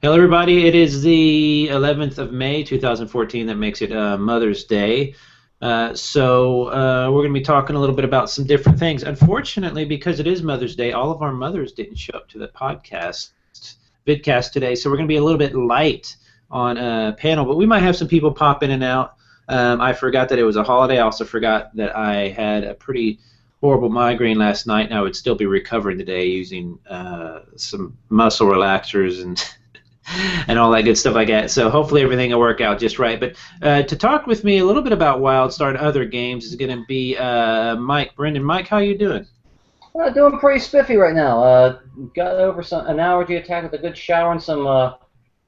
Hello, everybody. It is the 11th of May, 2014. That makes it Mother's Day. We're going to be talking a little bit about some different things. Unfortunately, because it is Mother's Day, all of our mothers didn't show up to the vidcast today. So we're going to be a little bit light on panel, but we might have some people pop in and out. I forgot that it was a holiday. I also forgot that I had a pretty horrible migraine last night, and I would still be recovering today using some muscle relaxers and and all that good stuff like that. So hopefully everything will work out just right. But to talk with me a little bit about WildStar and other games is going to be Mike Brendan. Mike, how you doing? Doing pretty spiffy right now. Got over an allergy attack with a good shower and some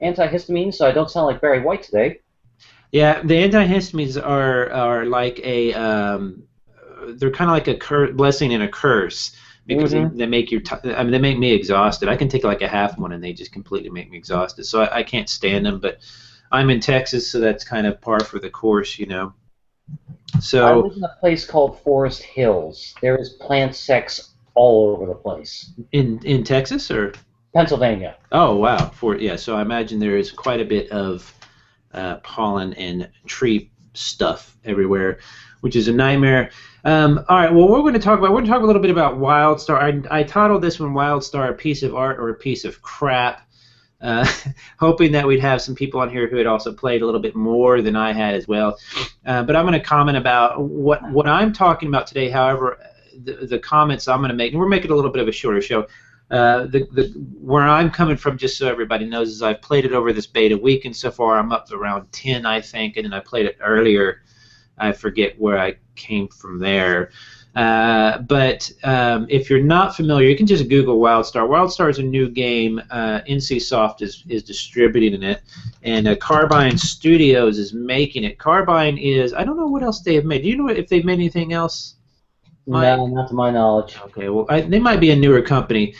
antihistamines, so I don't sound like Barry White today. Yeah, the antihistamines are like they're kind of like a blessing and a curse because they make you. I mean, they make me exhausted. I can take like a half one and they just completely make me exhausted. So I can't stand them. But I'm in Texas, so that's kind of par for the course, you know. I So live in a place called Forest Hills. There is plant sex all over the place. in Texas or Pennsylvania. oh wow, yeah. So I imagine there is quite a bit of pollen and tree stuff everywhere, which is a nightmare. All right, well, we're going to talk a little bit about WildStar. I titled this one "WildStar: A Piece of Art or a Piece of Crap," hoping that we'd have some people on here who had also played a little bit more than I had as well. But I'm going to comment about what I'm talking about today. However, the comments I'm going to make, and we're making a little bit of a shorter show. Where I'm coming from, just so everybody knows, is I've played it over this beta week, and so far I'm up to around 10, I think, and then I played it earlier. I forget where I came from there. But if you're not familiar, you can just Google WildStar. WildStar is a new game. NCSoft is distributing it, and Carbine Studios is making it. Carbine is, I don't know what else they have made. Do you know if they've made anything else, Mike? No, not to my knowledge. Okay, well, they might be a newer company.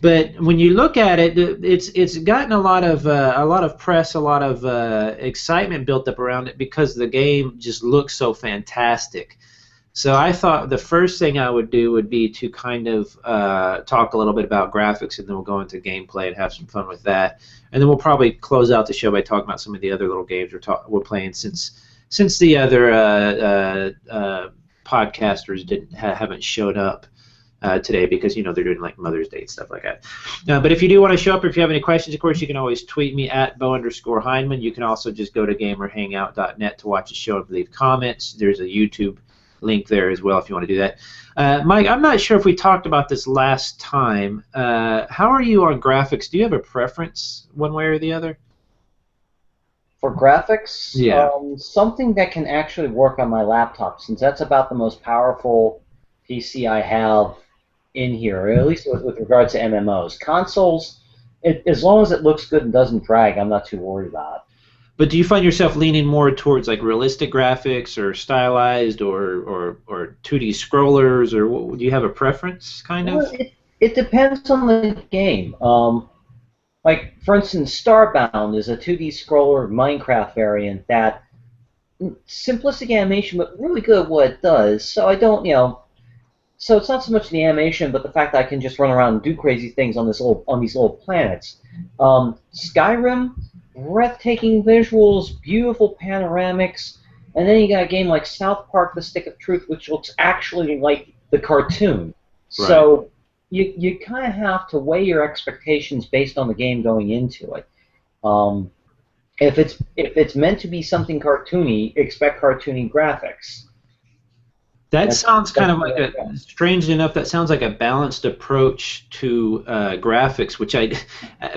But when you look at it, it's gotten a lot of press, a lot of excitement built up around it because the game just looks so fantastic. So I thought the first thing I would do would be to kind of talk a little bit about graphics, and then we'll go into gameplay and have some fun with that. And then we'll probably close out the show by talking about some of the other little games we're playing since the other podcasters haven't showed up today because they're doing like Mother's Day and stuff like that. But if you do want to show up, or if you have any questions, of course you can always tweet me at @Bo_Heineman. You can also just go to gamerhangout.net to watch the show and leave comments. There's a YouTube link there as well if you want to do that. Mike, I'm not sure if we talked about this last time. How are you on graphics? Do you have a preference one way or the other? For graphics, Yeah. something that can actually work on my laptop, since that's about the most powerful PC I have in here, at least with regards to MMOs. Consoles, as long as it looks good and doesn't drag, I'm not too worried about it. But do you find yourself leaning more towards like realistic graphics or stylized or 2D scrollers, or do you have a preference, kind of? Well, it depends on the game. Like, for instance, Starbound is a 2D scroller Minecraft variant that simplistic animation, but really good at what it does. So I don't, so it's not so much the animation, but the fact that I can just run around and do crazy things on these little planets. Skyrim, breathtaking visuals, beautiful panoramics, and then you got a game like South Park: The Stick of Truth, which looks actually like the cartoon. Right. So you kind of have to weigh your expectations based on the game going into it. If it's meant to be something cartoony, expect cartoony graphics. That sounds kind of like strangely enough, that sounds like a balanced approach to graphics, which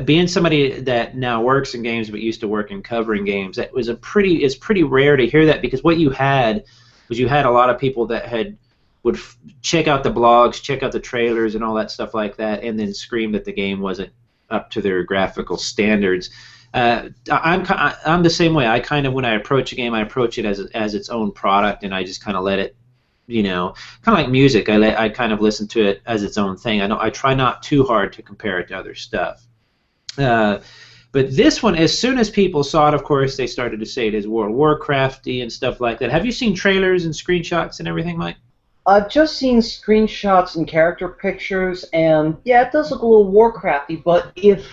being somebody that now works in games but used to work in covering games, it's pretty rare to hear that, because what you had was a lot of people that would check out the blogs, check out the trailers and all that stuff like that, and then scream that the game wasn't up to their graphical standards. I'm the same way. I kind of, when I approach a game, I approach it as its own product, and I just kind of let it, kind of like music. I kind of listen to it as its own thing. I try not too hard to compare it to other stuff. But this one, as soon as people saw it, of course, they started to say it is World of Warcrafty and stuff like that. Have you seen trailers and screenshots and everything, Mike? I've just seen screenshots and character pictures, and yeah, it does look a little Warcrafty, but if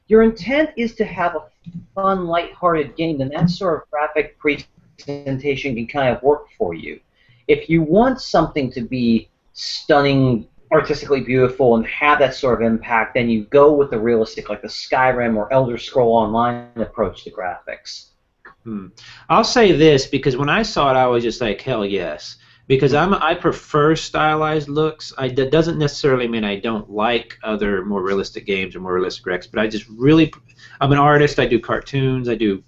your intent is to have a fun, lighthearted game, then that sort of graphic presentation can kind of work for you. If you want something to be stunning, artistically beautiful, and have that sort of impact, then you go with the realistic, like the Skyrim or Elder Scroll Online approach to graphics. I'll say this because when I saw it, I was just like, hell yes. Because I prefer stylized looks. That doesn't necessarily mean I don't like other more realistic games or more realistic graphics, but I just really, I'm an artist. I do cartoons. I do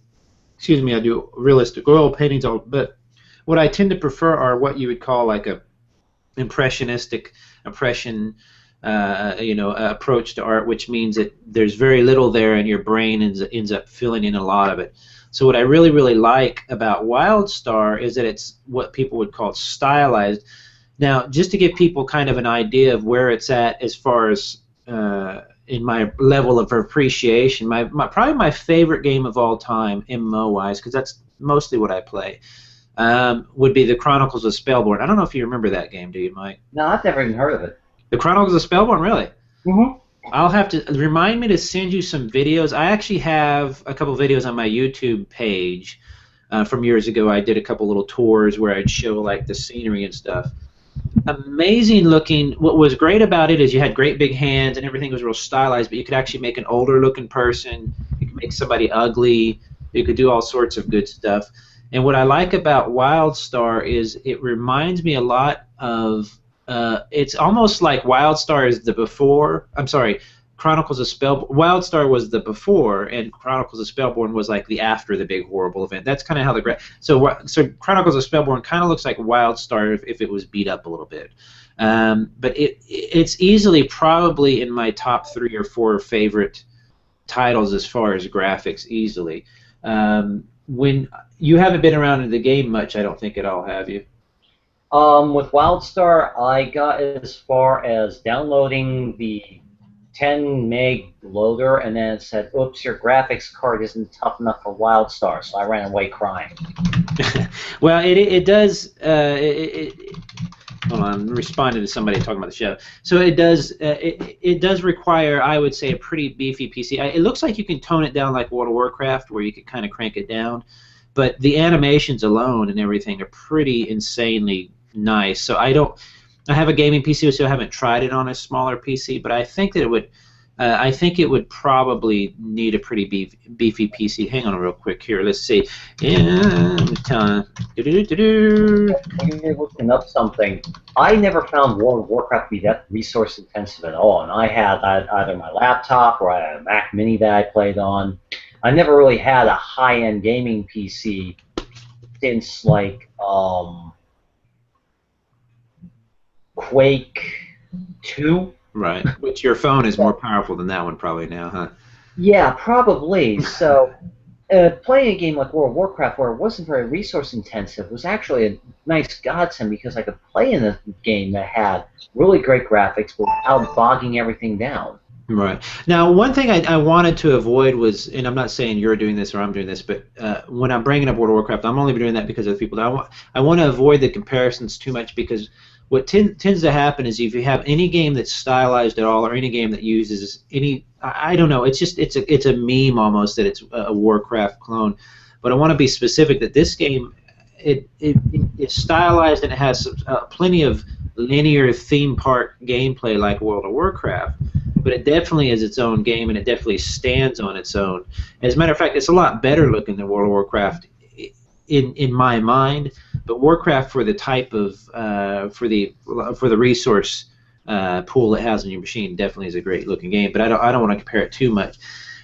realistic oil paintings. But what I tend to prefer are what you would call like a impressionistic approach to art, which means that there's very little there, and your brain ends up filling in a lot of it. So what I really, really like about WildStar is that it's what people would call stylized. Now, just to give people kind of an idea of where it's at as far as in my level of appreciation, probably my favorite game of all time, MMO-wise, because that's mostly what I play, would be the Chronicles of Spellborn. I don't know if you remember that game, do you, Mike? No, I've never even heard of it. The Chronicles of Spellborn, really? Mm-hmm. I'll have to remind me to send you some videos. I actually have a couple videos on my YouTube page from years ago. I did a couple little tours where I'd show like the scenery and stuff. Amazing looking. What was great about it is you had great big hands and everything was real stylized, but you could actually make an older looking person. You could make somebody ugly. You could do all sorts of good stuff. And what I like about WildStar is it reminds me a lot of it's almost like WildStar is the before. I'm sorry, Chronicles of Spellborn. WildStar was the before, and Chronicles of Spellborn was like the after the big horrible event. That's kind of how so Chronicles of Spellborn kind of looks like WildStar if it was beat up a little bit. But it's easily probably in my top 3 or 4 favorite titles as far as graphics, easily. When you haven't been around in the game much, I don't think at all, have you? With WildStar, I got as far as downloading the 10 meg loader, and then it said, oops, your graphics card isn't tough enough for WildStar, so I ran away crying. Well, it does. Hold on, I'm responding to somebody talking about the show. So it does. It does require, I would say, a pretty beefy PC. It looks like you can tone it down like World of Warcraft, where you can kind of crank it down. But the animations alone and everything are pretty insanely nice. So I have a gaming PC, so I haven't tried it on a smaller PC, but I think that it would. I think it would probably need a pretty beefy PC. Hang on real quick here. Let's see. Yeah, You're looking up something. I never found World of Warcraft to be that resource intensive at all, and I had either my laptop or I had a Mac Mini that I played on. I never really had a high-end gaming PC since like Quake 2. Right. Which your phone is more powerful than that one probably now, huh? Yeah, probably. So playing a game like World of Warcraft, where it wasn't very resource intensive, was actually a nice godsend because I could play in a game that had really great graphics without bogging everything down. Right. Now, one thing I wanted to avoid was, and I'm not saying you're doing this or I'm doing this, but when I'm bringing up World of Warcraft, I'm only doing that because of the people that I want to avoid the comparisons too much, because what tends to happen is if you have any game that's stylized at all, or any game that uses any, I don't know, it's a meme almost that it's a Warcraft clone. But I want to be specific that this game, it's stylized and it has plenty of linear theme park gameplay like World of Warcraft. But it definitely is its own game, and it definitely stands on its own. As a matter of fact, it's a lot better looking than World of Warcraft in my mind. But Warcraft, for the type of for the resource pool it has on your machine, definitely is a great looking game. But I don't want to compare it too much.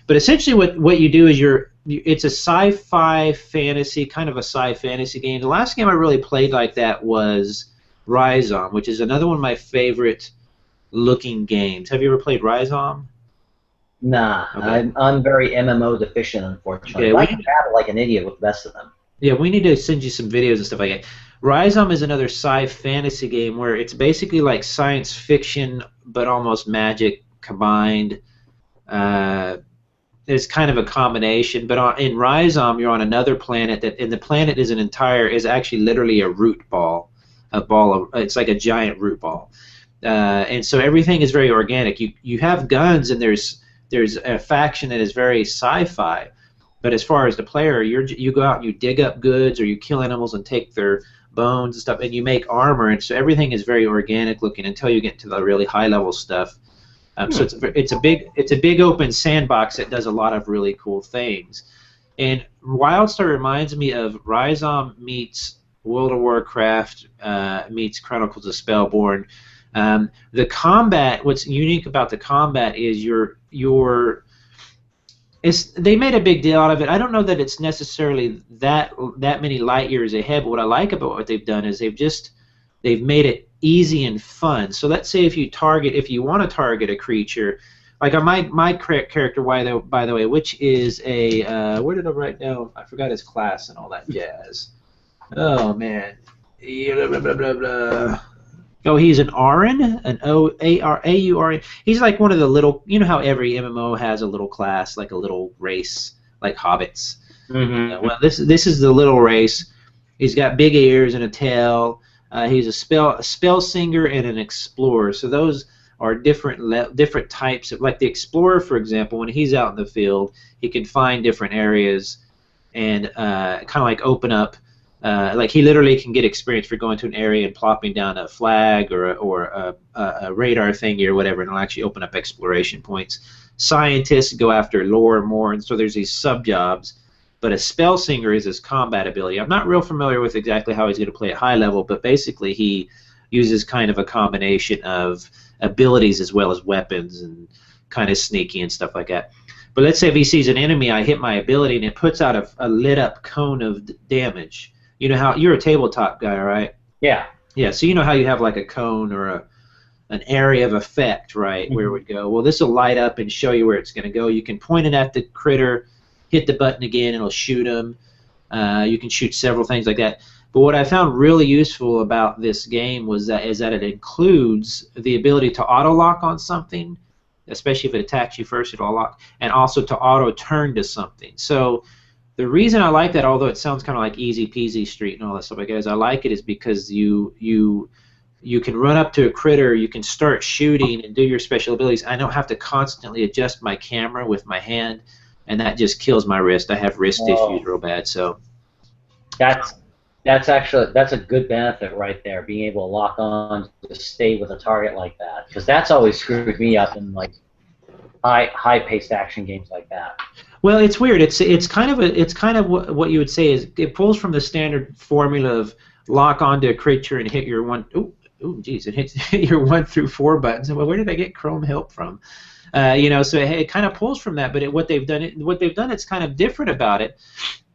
But essentially, what you do is it's a sci-fi fantasy, kind of a sci-fantasy game. The last game I really played like that was Rhizome, which is another one of my favorite looking games. Have you ever played Rhizome? Nah, okay. I'm very MMO deficient, unfortunately. Okay, I can battle like an idiot with the best of them. Yeah, we need to send you some videos and stuff like that. Rhizome is another sci-fantasy game where it's basically like science fiction, but almost magic combined. It's kind of a combination. But in Rhizome, you're on another planet, and the planet is actually literally a root ball. It's like a giant root ball. And so everything is very organic. You have guns, and there's there's a faction that is very sci-fi. But as far as the player, you go out and you dig up goods or you kill animals and take their bones and stuff, and you make armor, and so everything is very organic looking until you get to the really high level stuff. So it's a big open sandbox that does a lot of really cool things. And WildStar reminds me of Rhizome meets World of Warcraft meets Chronicles of Spellborn. The combat, what's unique about the combat is they made a big deal out of it. I don't know that it's necessarily that many light years ahead, but what I like about what they've done is they've made it easy and fun. So let's say if you want to target a creature, like on my character, by the way, which is a where did I write down? I forgot his class and all that jazz. Oh man, blah, blah, blah, blah, blah. Oh, he's an Auran, an Auran. He's like one of the little, you know how every MMO has a little class, like a little race, like hobbits. Mm-hmm. Well, this is the little race. He's got big ears and a tail. He's a spell singer and an explorer. So those are different types of, like the explorer, for example. When he's out in the field, he can find different areas and kind of like open up. Like he literally can get experience for going to an area and plopping down a flag or a radar thingy or whatever, and it'll actually open up exploration points. Scientists go after lore more, and so there's these sub jobs. But a spell singer is his combat ability. I'm not real familiar with exactly how he's going to play at high level, but basically he uses kind of a combination of abilities as well as weapons and kind of sneaky and stuff like that. But let's say if he sees an enemy, I hit my ability and it puts out a lit up cone of damage. You know how you're a tabletop guy, right? Yeah. Yeah. So you know how you have like a cone or an area of effect, right? Mm-hmm. Where it would go. Well, this will light up and show you where it's going to go. You can point it at the critter, hit the button again, it'll shoot them. You can shoot several things like that. But what I found really useful about this game is that it includes the ability to auto lock on something, especially if it attacks you first, it'll lock, and also to auto turn to something. So the reason I like that, although it sounds kind of like easy peasy street and all that stuff like that, is I like it is because you can run up to a critter, you can start shooting and do your special abilities. I don't have to constantly adjust my camera with my hand, and that just kills my wrist. I have wrist issues real bad. So that's a good benefit right there, being able to lock on to stay with a target like that, because that's always screwed me up in like high-paced action games like that. Well, it's weird. It's kind of what you would say is it pulls from the standard formula of lock onto a creature and hit your one. Geez, it hits your 1 through 4 buttons. Well, where did I get Chrome help from? So it kind of pulls from that. But what they've done that's kind of different about it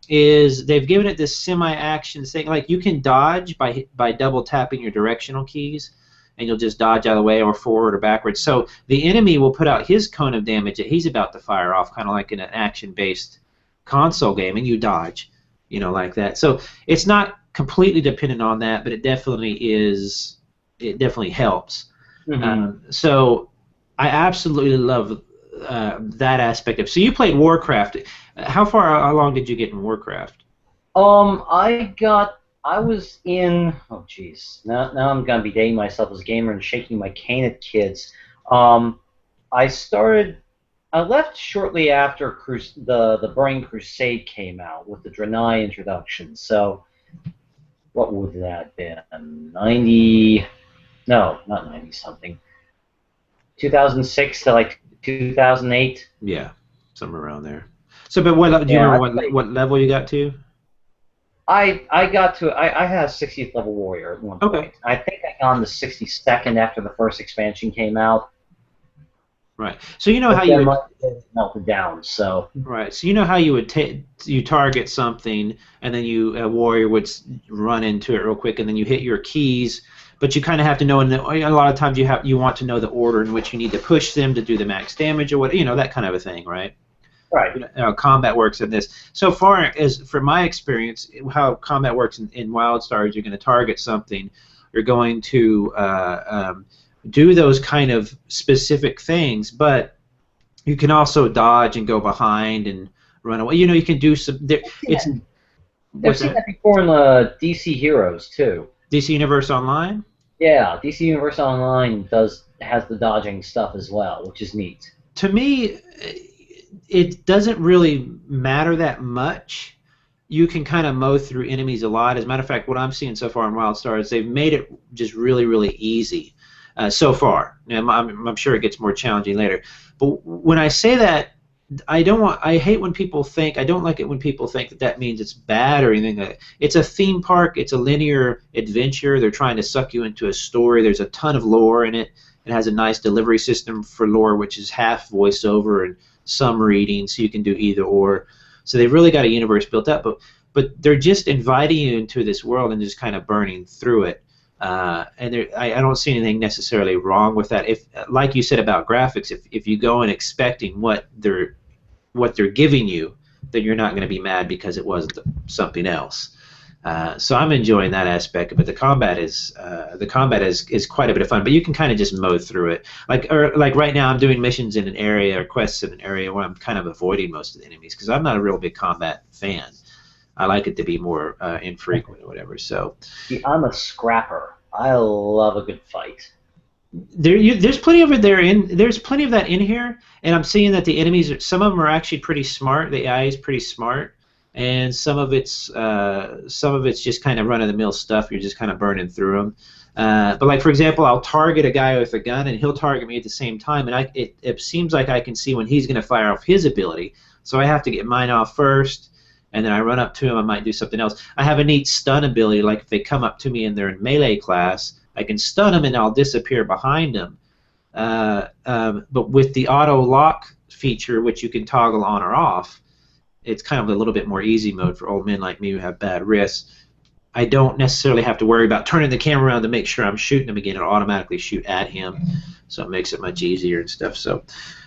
is they've given it this semi-action thing. Like you can dodge by double tapping your directional keys, and you'll just dodge out of the way or forward or backwards. So the enemy will put out his cone of damage that he's about to fire off, kind of like in an action-based console game, and you dodge, like that. So it's not completely dependent on that, but it definitely is. It definitely helps. Mm-hmm. So I absolutely love that aspect of. So you played Warcraft. How long did you get in Warcraft? I was in. Oh, jeez. Now I'm gonna be dating myself as a gamer and shaking my cane at kids. I left shortly after the Burning Crusade came out with the Draenei introduction. So, what would that have been? 90? No, not 90 something. 2006 to like 2008. Yeah, somewhere around there. So, but do you remember what level you got to? I got to. I had a 60th level warrior at one point. I think I got on the 62nd after the first expansion came out. Right. So you know how you would melted down. So right. So you know how you would you target something, and then a warrior would run into it real quick, and then you hit your keys. But you kind of have to know, and a lot of times you want to know the order in which you need to push them to do the max damage or what, that kind of a thing, right? Right. How combat works in this. So far as from my experience, how combat works in WildStar is you're going to target something, you're going to do those kind of specific things, but you can also dodge and go behind and run away. You can do some. I've seen that before in the DC Heroes too. DC Universe Online? Yeah, DC Universe Online has the dodging stuff as well, which is neat. to me, it doesn't really matter that much. You can kind of mow through enemies a lot. As a matter of fact, what I'm seeing so far in WildStar is they've made it just really, really easy so far. Now, I'm sure it gets more challenging later. But when I say that, I hate when people think, I don't like it when people think that that means it's bad or anything like that. It's a theme park. It's a linear adventure. They're trying to suck you into a story. There's a ton of lore in it. It has a nice delivery system for lore, which is half voiceover and some reading, so you can do either or. So they've really got a universe built up, but they're just inviting you into this world and just kind of burning through it. And I don't see anything necessarily wrong with that. If, like you said about graphics, if you go in expecting what they're giving you, then you're not going to be mad because it wasn't something else. So I'm enjoying that aspect, but the combat is quite a bit of fun. But you can kind of just mow through it. Like right now, I'm doing missions in an area or quests in an area where I'm kind of avoiding most of the enemies because I'm not a real big combat fan. I like it to be more infrequent or whatever. So See, I'm a scrapper. I love a good fight. There's plenty of it there. There's plenty of that in here, and I'm seeing that the enemies, some of them are actually pretty smart. The AI is pretty smart, and some of it's just kind of run-of-the-mill stuff. You're just kind of burning through them. But like for example, I'll target a guy with a gun, and he'll target me at the same time, and it seems like I can see when he's going to fire off his ability. So I have to get mine off first. And then I run up to him, I might do something else. I have a neat stun ability, like if they come up to me and they're in melee class, I can stun them and I'll disappear behind them. But with the auto lock feature, which you can toggle on or off, it's kind of a little bit more easy mode for old men like me who have bad wrists. I don't necessarily have to worry about turning the camera around to make sure I'm shooting him again. It'll automatically shoot at him, so it makes it much easier and stuff. So,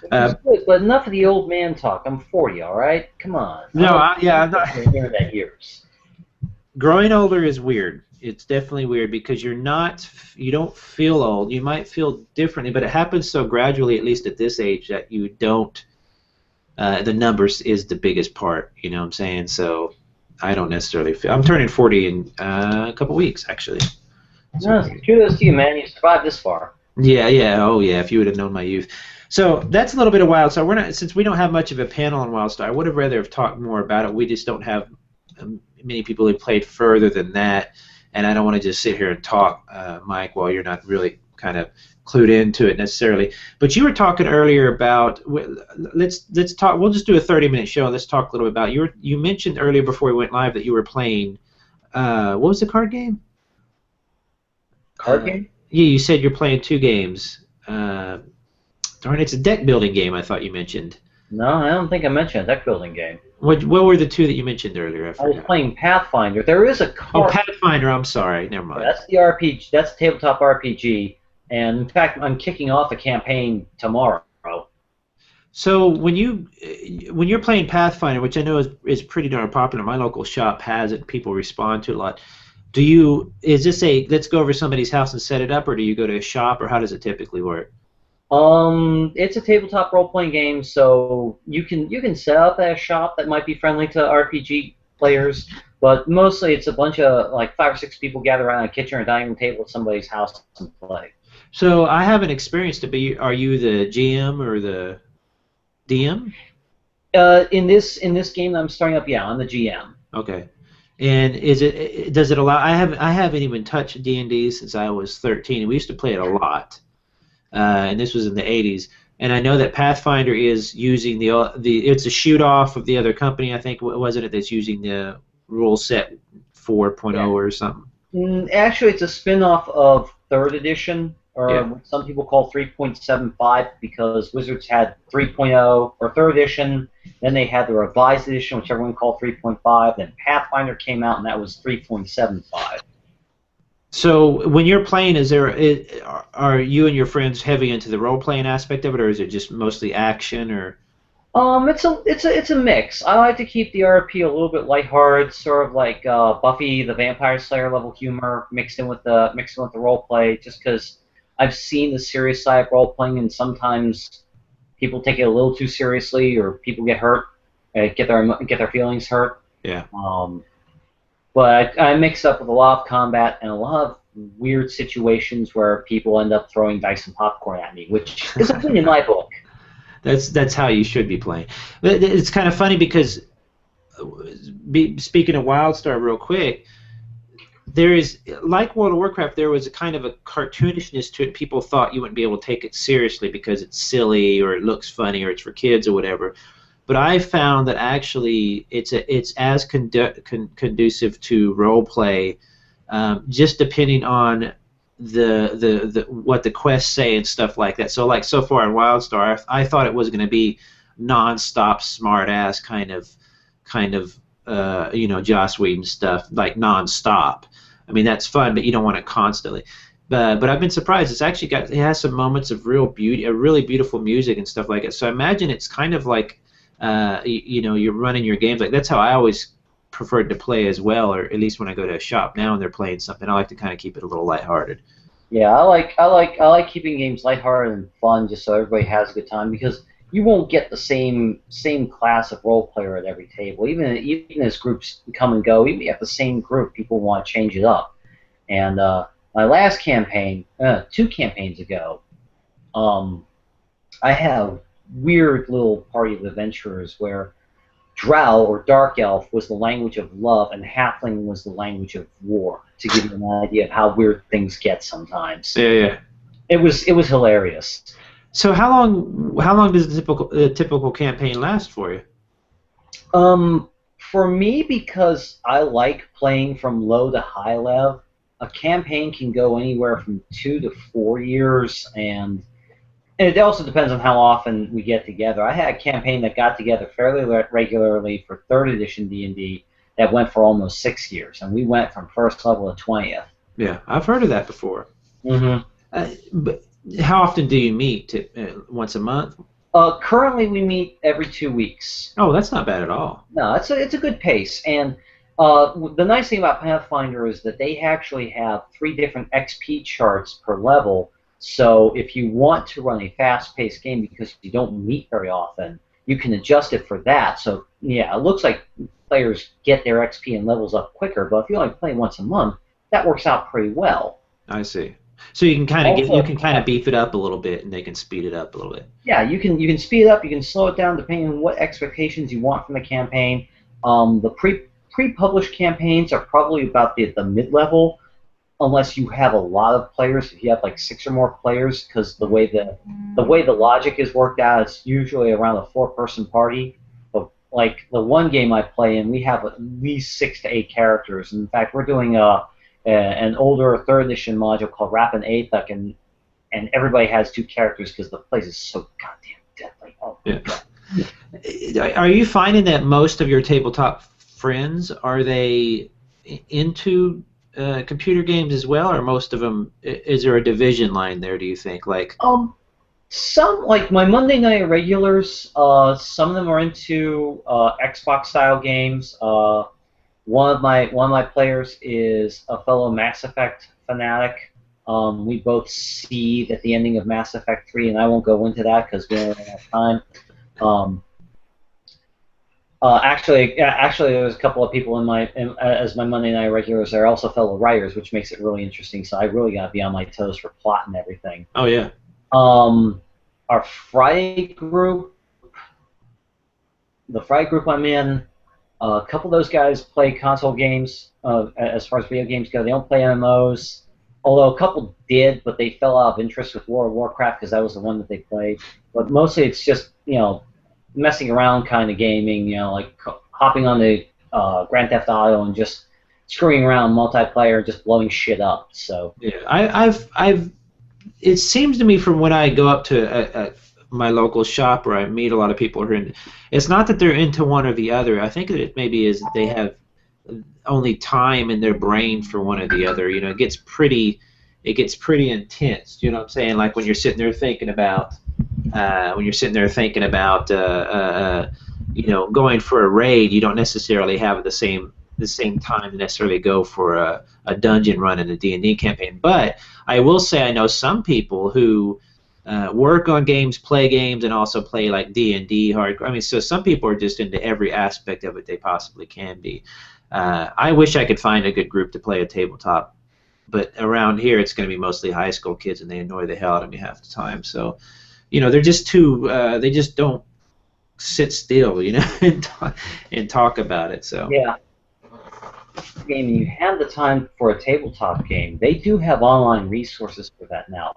good, but enough of the old man talk. I'm 40, all right? Come on. No, I'm not. Internet years. Growing older is weird. It's definitely weird because you don't feel old. You might feel differently, but it happens so gradually, at least at this age, that you don't. The numbers is the biggest part. You know what I'm saying? So. I don't necessarily feel. I'm turning 40 in a couple weeks, actually. No, kudos to you, man. You survived this far. Yeah. Oh, yeah. If you would have known my youth. So that's a little bit of WildStar. Since we don't have much of a panel on WildStar, I would have rather have talked more about it. We just don't have many people who played further than that, and I don't want to just sit here and talk, Mike, while you're not really kind of clued into it necessarily. But you were talking earlier about let's talk. We'll just do a 30-minute show and let's talk a little bit about you mentioned earlier before we went live that you were playing what was the card game? Card game? Yeah, you said you're playing 2 games. Darn, it's a deck building game. I thought you mentioned. No, I don't think I mentioned a deck building game. What were the 2 that you mentioned earlier? I was playing Pathfinder. There is a card. Oh, Pathfinder. I'm sorry. Never mind. That's the RPG. That's a tabletop RPG. And in fact, I'm kicking off a campaign tomorrow. So when you're playing Pathfinder, which I know is pretty darn popular, my local shop has it. People respond to it a lot. Is this a let's go over somebody's house and set it up, or do you go to a shop, or how does it typically work? It's a tabletop role-playing game, so you can set up a shop that might be friendly to RPG players, but mostly it's a bunch of like 5 or 6 people gather around a kitchen or dining room table at somebody's house and play. So I haven't experienced it, but are you the GM or the DM? In this game that I'm starting up, yeah, I'm the GM. Okay. And does it allow? I haven't even touched D&D since I was 13. We used to play it a lot, and this was in the 80s. And I know that Pathfinder is using it's a shoot off of the other company. I think wasn't it that's using the rule set 4.0 or something. Actually, it's a spin-off of 3rd edition. Or what some people call 3.75 because Wizards had 3.0 or 3rd edition, then they had the revised edition, which everyone called 3.5, then Pathfinder came out, and that was 3.75. So when you're playing, are you and your friends heavy into the role-playing aspect of it, or is it just mostly action, or? It's a mix. I like to keep the RP a little bit lighthearted, sort of like Buffy the Vampire Slayer level humor mixed in with the role play, just because I've seen the serious side of role-playing, and sometimes people take it a little too seriously, or people get hurt, get their feelings hurt. Yeah. But I mix up with a lot of combat and a lot of weird situations where people end up throwing dice and popcorn at me, which is a thing in my book. That's how you should be playing. But it's kind of funny because speaking of WildStar real quick, there is like World of Warcraft. There was a kind of a cartoonishness to it. People thought you wouldn't be able to take it seriously because it's silly or it looks funny or it's for kids or whatever. But I found that actually it's as conducive to role play, just depending on the what the quests say and stuff like that. So like so far in WildStar, I thought it was going to be non-stop smart ass kind of Joss Whedon stuff like non-stop. I mean that's fun, but you don't want it constantly. But I've been surprised. It has some moments of real beauty, a really beautiful music and stuff like it. So I imagine it's kind of like you're running your games like that's how I always preferred to play as well, or at least when I go to a shop now and they're playing something, I like to kind of keep it a little lighthearted. Yeah, I like keeping games lighthearted and fun, just so everybody has a good time. Because you won't get the same class of role player at every table. Even as groups come and go, even if you have the same group, people want to change it up. And my last campaign, 2 campaigns ago, I had a weird little party of adventurers where Drow, or Dark Elf, was the language of love, and Halfling was the language of war, to give you an idea of how weird things get sometimes. Yeah, yeah. It was hilarious. So how long does the typical campaign last for you? For me, because I like playing from low to high level, a campaign can go anywhere from 2 to 4 years, and it also depends on how often we get together. I had a campaign that got together fairly regularly for 3rd edition D&D that went for almost 6 years, and we went from first level to 20th. Yeah, I've heard of that before. Mm-hmm. But how often do you meet? Once a month? Currently, we meet every 2 weeks. Oh, that's not bad at all. No, it's a good pace, and the nice thing about Pathfinder is that they actually have 3 different XP charts per level. So if you want to run a fast-paced game because you don't meet very often, you can adjust it for that. So yeah, it looks like players get their XP and levels up quicker. But if you only play once a month, that works out pretty well. I see. So you can kind of beef it up a little bit, and they can speed it up a little bit. Yeah, you can speed it up. You can slow it down depending on what expectations you want from the campaign. The pre-published campaigns are probably about the mid-level, unless you have a lot of players. If you have like 6 or more players, because the way the logic is worked out, it's usually around a 4-person party. But like the one game I play in, we have at least 6 to 8 characters. In fact, we're doing an older 3rd edition module called Rapid Athuk, and everybody has 2 characters because the place is so goddamn deadly. Oh my God. Are you finding that most of your tabletop friends, are they into computer games as well, or most of them? Is there a division line there? Do you think some, like my Monday night regulars, some of them are into Xbox style games. One of my players is a fellow Mass Effect fanatic. We both see at the ending of Mass Effect 3, and I won't go into that because we don't have time. Actually, there's a couple of people as my Monday night regulars. They're also fellow writers, which makes it really interesting. So I really gotta be on my toes for plot and everything. Oh yeah. Our Friday group, the Friday group I'm in, a couple of those guys play console games. As far as video games go, they don't play MMOs. Although a couple did, but they fell out of interest with World of Warcraft because that was the one that they played. But mostly it's just messing around kind of gaming, like hopping on the Grand Theft Auto and just screwing around multiplayer, just blowing shit up. So yeah, I've it seems to me from when I go up to my local shop where I meet a lot of people who are in, it's not that they're into one or the other. I think that it maybe is that they have only time in their brain for one or the other. It gets pretty intense. You know what I'm saying? Like when you're sitting there thinking about. Going for a raid, you don't necessarily have the same time to necessarily go for a dungeon run in a D&D campaign. But I will say I know some people who work on games, play games, and also play like D&D hardcore. I mean, so some people are just into every aspect of it they possibly can be. I wish I could find a good group to play a tabletop, but around here it's going to be mostly high school kids, and they annoy the hell out of me half the time. So. they're just too they just don't sit still, and talk about it. So Yeah. Game and you have the time for a tabletop game, they do have online resources for that now.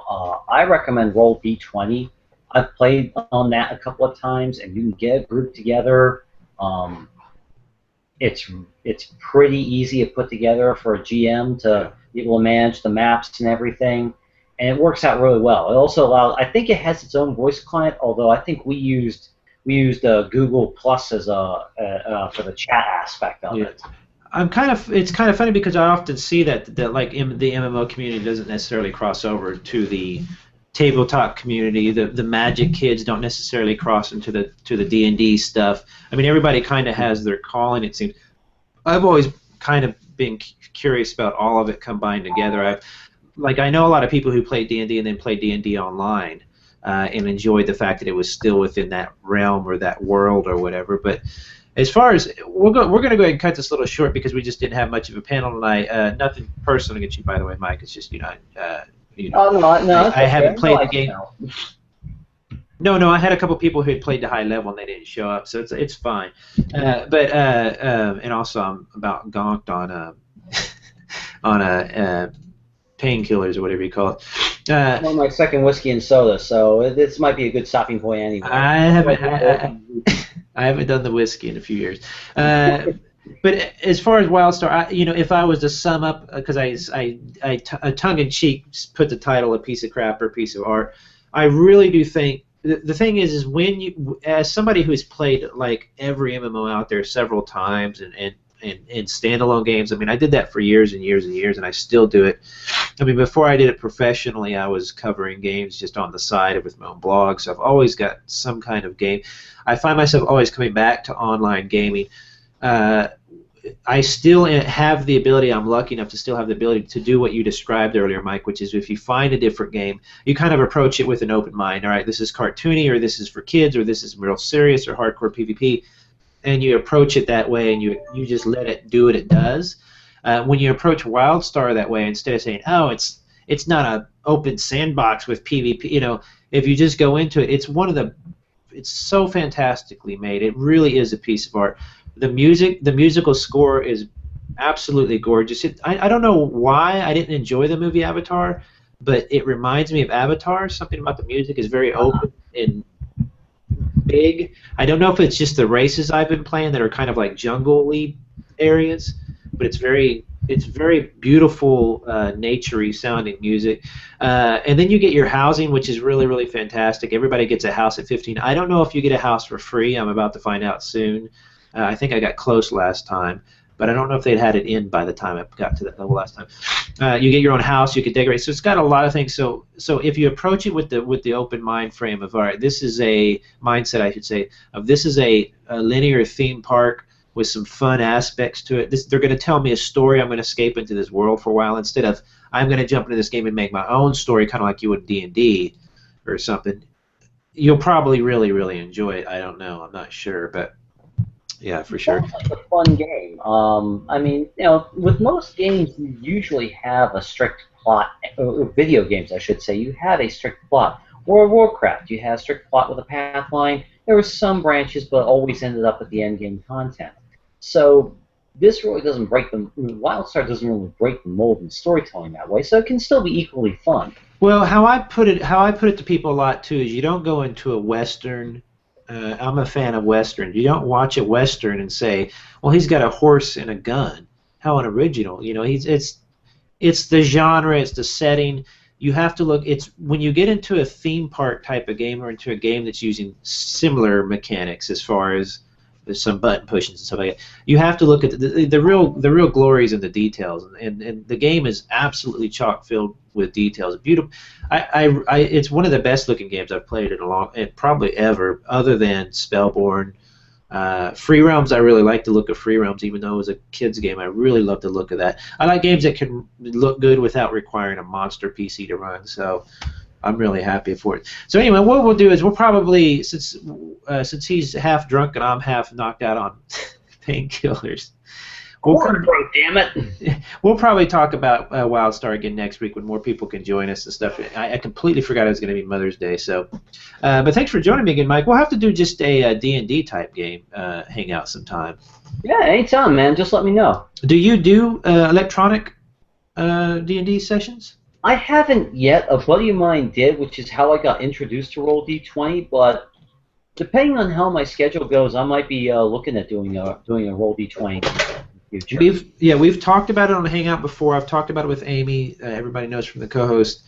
I recommend Roll D20. I've played on that a couple of times, and you can get a group together. Um, it's pretty easy to put together for a GM to be able to manage the maps and everything, and it works out really well. It also allows. I think it has its own voice client, although I think we used Google Plus as for the chat aspect of yeah. it. It's kind of funny because I often see that like the MMO community doesn't necessarily cross over to the tabletop community. The Magic kids don't necessarily cross into the D&D stuff. I mean, everybody kind of has their calling. It seems. I've always kind of been curious about all of it combined together. I know a lot of people who play D&D and then play D&D online, and enjoyed the fact that it was still within that realm or that world or whatever. But as far as we're going to go ahead and cut this a little short because we just didn't have much of a panel tonight. Nothing personal against you, by the way, Mike. It's just Oh no, I haven't played the I game. know. No, I had a couple people who had played to high level and they didn't show up, so it's fine. And also I'm about gonked on on painkillers or whatever you call it. Well, my second whiskey and soda, so this might be a good stopping point anyway. I haven't done the whiskey in a few years. But as far as WildStar, if I was to sum up, because I tongue in cheek put the title "A Piece of Crap" or "A Piece of Art," I really do think the thing is when you, as somebody who's played like every MMO out there several times and standalone games. I mean, I did that for years and years and years, and I still do it. I mean, before I did it professionally, I was covering games just on the side with my own blog, so I've always got some kind of game. I find myself always coming back to online gaming. I still have the ability, I'm lucky enough to still have the ability to do what you described earlier, Mike, which is if you find a different game, you kind of approach it with an open mind. All right, this is cartoony, or this is for kids, or this is real serious, or hardcore PvP, and you approach it that way, and you just let it do what it does. When you approach WildStar that way, instead of saying, oh, it's not an open sandbox with PvP, if you just go into it, it's so fantastically made. It really is a piece of art. The musical score is absolutely gorgeous. I don't know why I didn't enjoy the movie Avatar, but it reminds me of Avatar. Something about the music is very open and big. I don't know if it's just the races I've been playing that are kind of like jungle-y areas, but it's very beautiful, naturey sounding music. And then you get your housing, which is really, really fantastic. Everybody gets a house at 15. I don't know if you get a house for free. I'm about to find out soon. I think I got close last time, but I don't know if they'd had it in by the time I got to that level last time. You get your own house, you can decorate. So it's got a lot of things. So if you approach it with the open mind frame of, all right, this is a mindset, I should say, of this is a linear theme park with some fun aspects to it. They're going to tell me a story. I'm going to escape into this world for a while instead of I'm going to jump into this game and make my own story, kind of like you would in D&D or something. You'll probably really, really enjoy it. I don't know. I'm not sure, but yeah, for sure. Sounds like a fun game. I mean, with most games, you usually have a strict plot. Video games, I should say, you have a strict plot. World of Warcraft, you have a strict plot with a path line. There were some branches, but always ended up at the end game content. So this really doesn't break the. WildStar doesn't really break the mold in storytelling that way, so it can still be equally fun. Well, how I put it to people a lot too is you don't go into a Western. I'm a fan of Westerns. You don't watch a Western and say, well, he's got a horse and a gun. How unoriginal. It's the genre, it's the setting. You have to look. It's when you get into a theme park type of game or into a game that's using similar mechanics as far as there's some button pushing and stuff like that. You have to look at the real glories in the details, and the game is absolutely chock filled with details. Beautiful. It's one of the best looking games I've played in probably ever, other than Spellborn. Free Realms, I really like the look of Free Realms, even though it was a kids game. I really love the look of that. I like games that can look good without requiring a monster PC to run. So I'm really happy for it. So anyway, what we'll do is we'll probably, since he's half drunk and I'm half knocked out on painkillers, We'll Word, bro, damn it. we'll probably talk about WildStar again next week when more people can join us and stuff. I completely forgot it was going to be Mother's Day. So, but thanks for joining me again, Mike. We'll have to do just a D&D type game hangout sometime. Yeah, anytime, man. Just let me know. Do you do electronic D&D sessions? I haven't yet. A buddy of mine did, which is how I got introduced to Roll D20. But depending on how my schedule goes, I might be looking at doing a Roll D20 in the future. We've talked about it on Hangout before. I've talked about it with Amy. Everybody knows from the co-host.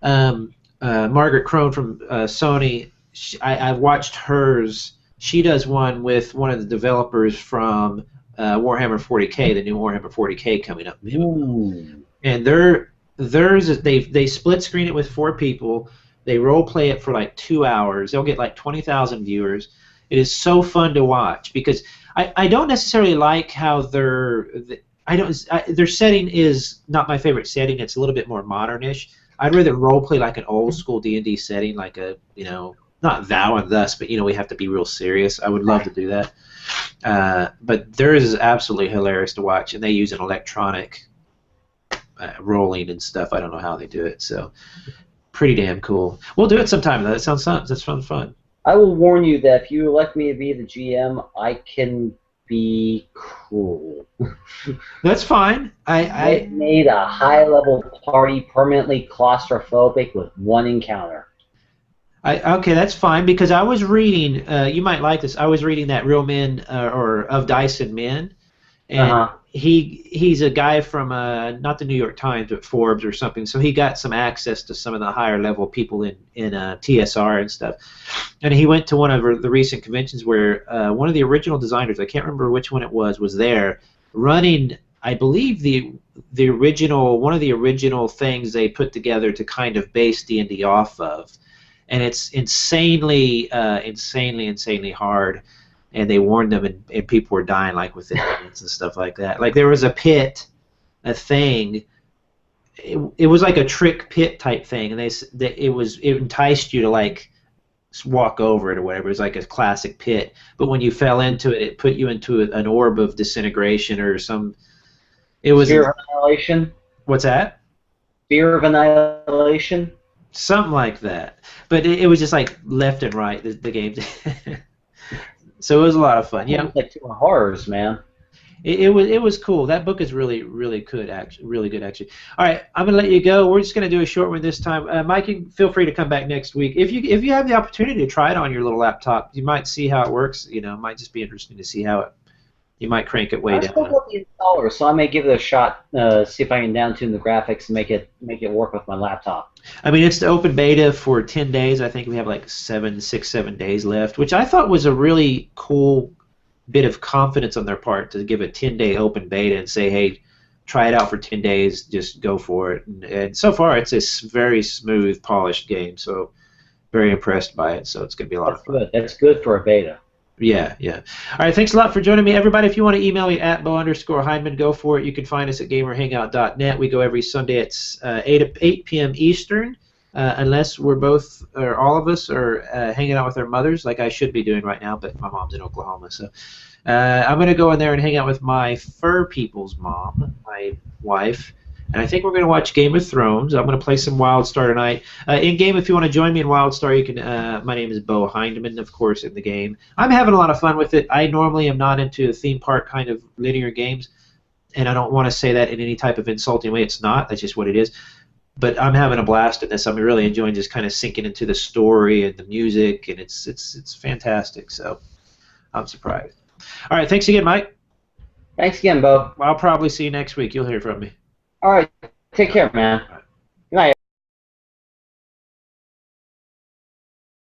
Margaret Crone from Sony. I've watched hers. She does one with one of the developers from Warhammer 40K, the new Warhammer 40K coming up. Ooh. And they split screen it with 4 people. They role play it for like 2 hours. They'll get like 20,000 viewers. It is so fun to watch because I don't necessarily like how their setting is not my favorite setting. It's a little bit more modernish. I'd rather role play like an old school D&D setting, like a not Thou and Thus, but we have to be real serious. I would love to do that. But theirs is absolutely hilarious to watch, and they use an electronic rolling and stuff. I don't know how they do it, so pretty damn cool. We'll do it sometime though. That sounds fun. That's fun. I will warn you that if you elect me to be the GM, I can be cruel. That's fine. I made a high-level party permanently claustrophobic with one encounter. Okay, that's fine because I was reading. You might like this. I was reading that Real Men or Of Dice and Men, and he's a guy from not the New York Times but Forbes or something. So he got some access to some of the higher level people in TSR and stuff. And he went to one of the recent conventions where one of the original designers, I can't remember which one it was there running. I believe the original one of the original things they put together to kind of base D&D off of. And it's insanely hard, and they warned them, and people were dying like within minutes and stuff like that. Like there was a pit, a thing. It was like a trick pit type thing, and it enticed you to like walk over it or whatever. It was like a classic pit, but when you fell into it, it put you into an orb of disintegration or some. It was Fear of annihilation. What's that? Fear of annihilation. Something like that, but it was just like left and right the game. So it was a lot of fun. Yeah, like 2 horrors, man. It was cool. That book is really good actually. All right, I'm gonna let you go. We're just gonna do a short one this time. Mike, feel free to come back next week if you have the opportunity to try it on your little laptop. You might see how it works. It might just be interesting to see how you might crank it way down. I still got the installer, so I may give it a shot. See if I can down tune the graphics and make it work with my laptop. I mean, it's the open beta for 10 days. I think we have like 7 days left, which I thought was a really cool bit of confidence on their part to give a 10-day open beta and say, hey, try it out for 10 days, just go for it. And so far, it's a very smooth, polished game, so very impressed by it. So it's going to be a lot of fun. Good. That's good for a beta. Yeah. All right, thanks a lot for joining me. Everybody, if you want to email me at Bo_Heineman, go for it. You can find us at gamerhangout.net. We go every Sunday at 8 p.m. Eastern, unless we're both, or all of us, are hanging out with our mothers, like I should be doing right now, but my mom's in Oklahoma. So I'm going to go in there and hang out with my fur people's mom, my wife. And I think we're going to watch Game of Thrones. I'm going to play some WildStar tonight. In-game, if you want to join me in WildStar, you can. My name is Bo Heineman, of course, in the game. I'm having a lot of fun with it. I normally am not into theme park kind of linear games, and I don't want to say that in any type of insulting way. It's not. That's just what it is. But I'm having a blast in this. I'm really enjoying just kind of sinking into the story and the music, and it's fantastic. So I'm surprised. All right, thanks again, Mike. Thanks again, Bo. I'll probably see you next week. You'll hear from me. All right. Take care, man.